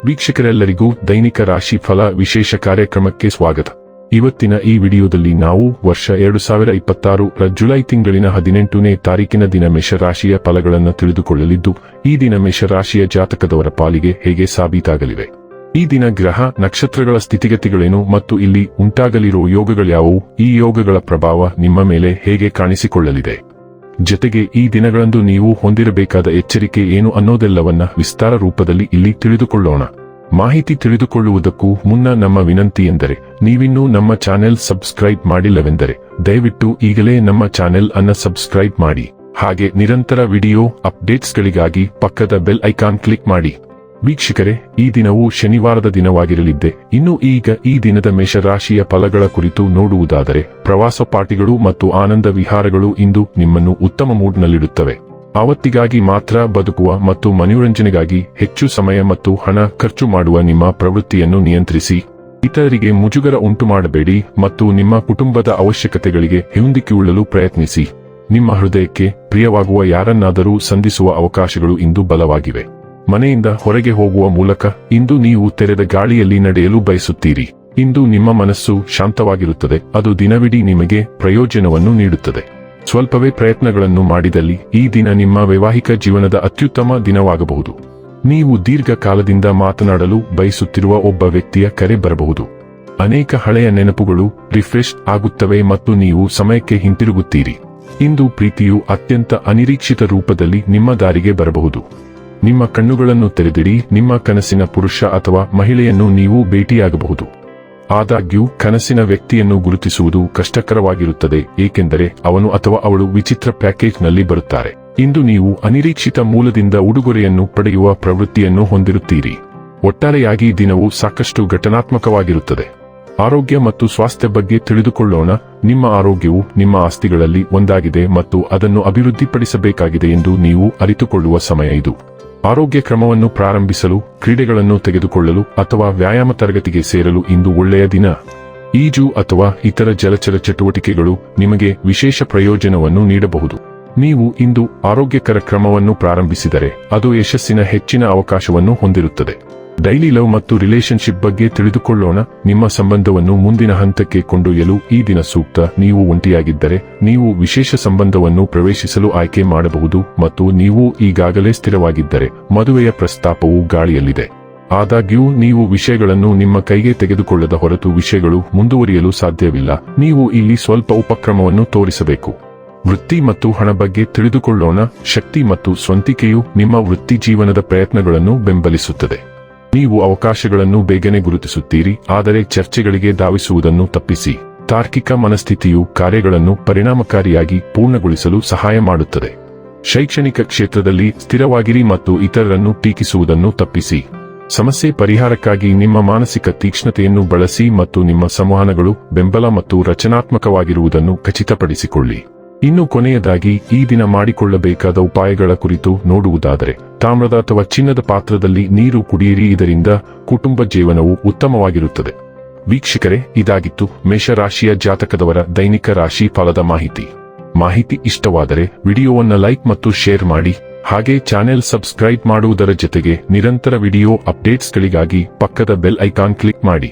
ವೀಕ್ಷಕರೆಲ್ಲರಿಗೂ ದೈನಿಕ ರಾಶಿ ಫಲ ವಿಶೇಷ ಕಾರ್ಯಕ್ರಮಕ್ಕೆ ಸ್ವಾಗತ. ಇವತ್ತಿನ ಈ ವಿಡಿಯೋದಲ್ಲಿ ನಾವು ವರ್ಷ 2026 ರ ಜುಲೈ ತಿಂಗಳಿನ 18ನೇ ತಾರೀಕಿನ ದಿನ ಮೇಷರಾಶಿಯ ಫಲಗಳನ್ನು ತಿಳಿದುಕೊಳ್ಳಲಿದ್ದು, ಈ ದಿನ ಮೇಷರಾಶಿಯ ಜಾತಕದವರ ಪಾಲಿಗೆ ಹೇಗೆ ಸಾಬೀತಾಗಲಿವೆ, ಈ ದಿನ ಗ್ರಹ ನಕ್ಷತ್ರಗಳ ಸ್ಥಿತಿಗತಿಗಳೇನು ಮತ್ತು ಇಲ್ಲಿ ಉಂಟಾಗಲಿರುವ ಯೋಗಗಳ್ಯಾವುವು, ಈ ಯೋಗಗಳ ಪ್ರಭಾವ ನಿಮ್ಮ ಮೇಲೆ ಹೇಗೆ ಕಾಣಿಸಿಕೊಳ್ಳಲಿದೆ, ಜೊತೆಗೆ ಈ ದಿನಗಳಂದು ನೀವು ಹೊಂದಿರಬೇಕಾದ ಎಚ್ಚರಿಕೆ ಏನು ಅನ್ನೋದೆಲ್ಲವನ್ನ ವಿಸ್ತಾರ ರೂಪದಲ್ಲಿ ಇಲ್ಲಿ ತಿಳಿದುಕೊಳ್ಳೋಣ. ಮಾಹಿತಿ ತಿಳಿದುಕೊಳ್ಳುವುದಕ್ಕೂ ಮುನ್ನ ನಮ್ಮ ವಿನಂತಿ ಎಂದರೆ, ನೀವಿನ್ನೂ ನಮ್ಮ ಚಾನೆಲ್ ಸಬ್ಸ್ಕ್ರೈಬ್ ಮಾಡಿಲ್ಲವೆಂದರೆ ದಯವಿಟ್ಟು ಈಗಲೇ ನಮ್ಮ ಚಾನೆಲ್ ಅನ್ನು ಸಬ್ಸ್ಕ್ರೈಬ್ ಮಾಡಿ. ಹಾಗೆ ನಿರಂತರ ವಿಡಿಯೋ ಅಪ್ಡೇಟ್ಸ್ಗಳಿಗಾಗಿ ಪಕ್ಕದ ಬೆಲ್ ಐಕಾನ್ ಕ್ಲಿಕ್ ಮಾಡಿ. ವೀಕ್ಷಕರೇ, ಈ ದಿನವು ಶನಿವಾರದ ದಿನವಾಗಿರಲಿದ್ದೆ. ಇನ್ನು ಈಗ ಈ ದಿನದ ಮೇಷರಾಶಿಯ ಫಲಗಳ ಕುರಿತು ನೋಡುವುದಾದರೆ, ಪ್ರವಾಸ ಪಾರ್ಟಿಗಳು ಮತ್ತು ಆನಂದ ವಿಹಾರಗಳು ಇಂದು ನಿಮ್ಮನ್ನು ಉತ್ತಮ ಮೂಡ್ನಲ್ಲಿಡುತ್ತವೆ. ಆವತ್ತಿಗಾಗಿ ಮಾತ್ರ ಬದುಕುವ ಮತ್ತು ಮನೋರಂಜನೆಗಾಗಿ ಹೆಚ್ಚು ಸಮಯ ಮತ್ತು ಹಣ ಖರ್ಚು ಮಾಡುವ ನಿಮ್ಮ ಪ್ರವೃತ್ತಿಯನ್ನು ನಿಯಂತ್ರಿಸಿ. ಇತರರಿಗೆ ಮುಜುಗರ ಉಂಟು ಮಾಡಬೇಡಿ ಮತ್ತು ನಿಮ್ಮ ಕುಟುಂಬದ ಅವಶ್ಯಕತೆಗಳಿಗೆ ಹೊಂದಿಕೊಳ್ಳಲು ಪ್ರಯತ್ನಿಸಿ. ನಿಮ್ಮ ಹೃದಯಕ್ಕೆ ಪ್ರಿಯವಾಗುವ ಯಾರನ್ನಾದರೂ ಸಂಧಿಸುವ ಅವಕಾಶಗಳು ಇಂದು ಬಲವಾಗಿವೆ. ಮನೆಯಿಂದ ಹೊರಗೆ ಹೋಗುವ ಮೂಲಕ ಇಂದು ನೀವು ತೆರೆದ ಗಾಳಿಯಲ್ಲಿ ನಡೆಯಲು ಬಯಸುತ್ತೀರಿ. ಇಂದು ನಿಮ್ಮ ಮನಸ್ಸು ಶಾಂತವಾಗಿರುತ್ತದೆ, ಅದು ದಿನವಿಡೀ ನಿಮಗೆ ಪ್ರಯೋಜನವನ್ನು ನೀಡುತ್ತದೆ. ಸ್ವಲ್ಪವೇ ಪ್ರಯತ್ನಗಳನ್ನು ಮಾಡಿದಲ್ಲಿ ಈ ದಿನ ನಿಮ್ಮ ವೈವಾಹಿಕ ಜೀವನದ ಅತ್ಯುತ್ತಮ ದಿನವಾಗಬಹುದು. ನೀವು ದೀರ್ಘಕಾಲದಿಂದ ಮಾತನಾಡಲು ಬಯಸುತ್ತಿರುವ ಒಬ್ಬ ವ್ಯಕ್ತಿಯ ಕರೆ ಬರಬಹುದು. ಅನೇಕ ಹಳೆಯ ನೆನಪುಗಳು ರಿಫ್ರೆಶ್ ಆಗುತ್ತವೆ ಮತ್ತು ನೀವು ಸಮಯಕ್ಕೆ ಹಿಂತಿರುಗುತ್ತೀರಿ. ಇಂದು ಪ್ರೀತಿಯು ಅತ್ಯಂತ ಅನಿರೀಕ್ಷಿತ ರೂಪದಲ್ಲಿ ನಿಮ್ಮ ದಾರಿಗೆ ಬರಬಹುದು. ನಿಮ್ಮ ಕಣ್ಣುಗಳನ್ನು ತೆರೆದಿಡಿ, ನಿಮ್ಮ ಕನಸಿನ ಪುರುಷ ಅಥವಾ ಮಹಿಳೆಯನ್ನು ನೀವು ಭೇಟಿಯಾಗಬಹುದು. ಆದಾಗ್ಯೂ ಕನಸಿನ ವ್ಯಕ್ತಿಯನ್ನು ಗುರುತಿಸುವುದು ಕಷ್ಟಕರವಾಗಿರುತ್ತದೆ, ಏಕೆಂದರೆ ಅವನು ಅಥವಾ ಅವಳು ವಿಚಿತ್ರ ಪ್ಯಾಕೇಜ್ನಲ್ಲಿ ಬರುತ್ತಾರೆ. ಇಂದು ನೀವು ಅನಿರೀಕ್ಷಿತ ಮೂಲದಿಂದ ಉಡುಗೊರೆಯನ್ನು ಪಡೆಯುವ ಪ್ರವೃತ್ತಿಯನ್ನು ಹೊಂದಿರುತ್ತೀರಿ. ಒಟ್ಟಾರೆಯಾಗಿ ದಿನವು ಸಾಕಷ್ಟು ಘಟನಾತ್ಮಕವಾಗಿರುತ್ತದೆ. ಆರೋಗ್ಯ ಮತ್ತು ಸ್ವಾಸ್ಥ್ಯ ಬಗ್ಗೆ ತಿಳಿದುಕೊಳ್ಳೋಣ. ನಿಮ್ಮ ಆರೋಗ್ಯವು ನಿಮ್ಮ ಆಸ್ತಿಗಳಲ್ಲಿ ಒಂದಾಗಿದೆ ಮತ್ತು ಅದನ್ನು ಅಭಿವೃದ್ಧಿಪಡಿಸಬೇಕಾಗಿದೆ ಎಂದು ನೀವು ಅರಿತುಕೊಳ್ಳುವ ಸಮಯ ಇದು. ಆರೋಗ್ಯ ಕ್ರಮವನ್ನು ಪ್ರಾರಂಭಿಸಲು, ಕ್ರೀಡೆಗಳನ್ನು ತೆಗೆದುಕೊಳ್ಳಲು ಅಥವಾ ವ್ಯಾಯಾಮ ತರಗತಿಗೆ ಸೇರಲು ಇಂದು ಒಳ್ಳೆಯ ದಿನ. ಈಜು ಅಥವಾ ಇತರ ಜಲಚರ ಚಟುವಟಿಕೆಗಳು ನಿಮಗೆ ವಿಶೇಷ ಪ್ರಯೋಜನವನ್ನು ನೀಡಬಹುದು. ನೀವು ಇಂದು ಆರೋಗ್ಯಕರ ಕ್ರಮವನ್ನು ಪ್ರಾರಂಭಿಸಿದರೆ ಅದು ಯಶಸ್ಸಿನ ಹೆಚ್ಚಿನ ಅವಕಾಶವನ್ನು ಹೊಂದಿರುತ್ತದೆ. ಡೈಲಿ ಲವ್ ಮತ್ತು ರಿಲೇಶನ್ಶಿಪ್ ಬಗ್ಗೆ ತಿಳಿದುಕೊಳ್ಳೋಣ. ನಿಮ್ಮ ಸಂಬಂಧವನ್ನು ಮುಂದಿನ ಹಂತಕ್ಕೆ ಕೊಂಡೊಯ್ಯಲು ಈ ದಿನ ಸೂಕ್ತ. ನೀವು ಒಂಟಿಯಾಗಿದ್ದರೆ ನೀವು ವಿಶೇಷ ಸಂಬಂಧವನ್ನು ಪ್ರವೇಶಿಸಲು ಆಯ್ಕೆ ಮಾಡಬಹುದು ಮತ್ತು ನೀವು ಈಗಾಗಲೇ ಸ್ಥಿರವಾಗಿದ್ದರೆ ಮದುವೆಯ ಪ್ರಸ್ತಾಪವು ಗಾಳಿಯಲ್ಲಿದೆ. ಆದಾಗ್ಯೂ ನೀವು ವಿಷಯಗಳನ್ನು ನಿಮ್ಮ ಕೈಗೆ ತೆಗೆದುಕೊಳ್ಳದ ಹೊರತು ವಿಷಯಗಳು ಮುಂದುವರಿಯಲು ಸಾಧ್ಯವಿಲ್ಲ. ನೀವು ಇಲ್ಲಿ ಸ್ವಲ್ಪ ಉಪಕ್ರಮವನ್ನು ತೋರಿಸಬೇಕು. ವೃತ್ತಿ ಮತ್ತು ಹಣ ಬಗ್ಗೆ ತಿಳಿದುಕೊಳ್ಳೋಣ. ಶಕ್ತಿ ಮತ್ತು ಸ್ವಂತಿಕೆಯು ನಿಮ್ಮ ವೃತ್ತಿ ಜೀವನದ ಪ್ರಯತ್ನಗಳನ್ನು ಬೆಂಬಲಿಸುತ್ತದೆ. ನೀವು ಅವಕಾಶಗಳನ್ನು ಬೇಗನೆ ಗುರುತಿಸುತ್ತೀರಿ, ಆದರೆ ಚರ್ಚೆಗಳಿಗೆ ಧಾವಿಸುವುದನ್ನು ತಪ್ಪಿಸಿ. ತಾರ್ಕಿಕ ಮನಸ್ಥಿತಿಯು ಕಾರ್ಯಗಳನ್ನು ಪರಿಣಾಮಕಾರಿಯಾಗಿ ಪೂರ್ಣಗೊಳಿಸಲು ಸಹಾಯ ಮಾಡುತ್ತದೆ. ಶೈಕ್ಷಣಿಕ ಕ್ಷೇತ್ರದಲ್ಲಿ ಸ್ಥಿರವಾಗಿರಿ ಮತ್ತು ಇತರರನ್ನು ಟೀಕಿಸುವುದನ್ನು ತಪ್ಪಿಸಿ. ಸಮಸ್ಯೆ ಪರಿಹಾರಕ್ಕಾಗಿ ನಿಮ್ಮ ಮಾನಸಿಕ ತೀಕ್ಷ್ಣತೆಯನ್ನು ಬಳಸಿ ಮತ್ತು ನಿಮ್ಮ ಸಂವಹನಗಳು ಬೆಂಬಲ ಮತ್ತು ರಚನಾತ್ಮಕವಾಗಿರುವುದನ್ನು ಖಚಿತಪಡಿಸಿಕೊಳ್ಳಿ. ಇನ್ನು ಕೊನೆಯದಾಗಿ ಈ ದಿನ ಮಾಡಿಕೊಳ್ಳಬೇಕಾದ ಉಪಾಯಗಳ ಕುರಿತು ನೋಡುವುದಾದರೆ, ತಾಮ್ರದ ಅಥವಾ ಚಿನ್ನದ ಪಾತ್ರದಲ್ಲಿ ನೀರು ಕುಡಿಯಿರಿ, ಇದರಿಂದ ಕುಟುಂಬ ಜೀವನವು ಉತ್ತಮವಾಗಿರುತ್ತದೆ. ವೀಕ್ಷಕರೇ, ಇದಾಗಿತ್ತು ಮೇಷರಾಶಿಯ ಜಾತಕದವರ ದೈನಿಕ ರಾಶಿ ಫಲದ ಮಾಹಿತಿ ಇಷ್ಟವಾದರೆ ವಿಡಿಯೋವನ್ನು ಲೈಕ್ ಮತ್ತು ಶೇರ್ ಮಾಡಿ. ಹಾಗೆ ಚಾನೆಲ್ ಸಬ್ಸ್ಕ್ರೈಬ್ ಮಾಡುವುದರ ಜೊತೆಗೆ ನಿರಂತರ ವಿಡಿಯೋ ಅಪ್ಡೇಟ್ಸ್ಗಳಿಗಾಗಿ ಪಕ್ಕದ ಬೆಲ್ ಐಕಾನ್ ಕ್ಲಿಕ್ ಮಾಡಿ.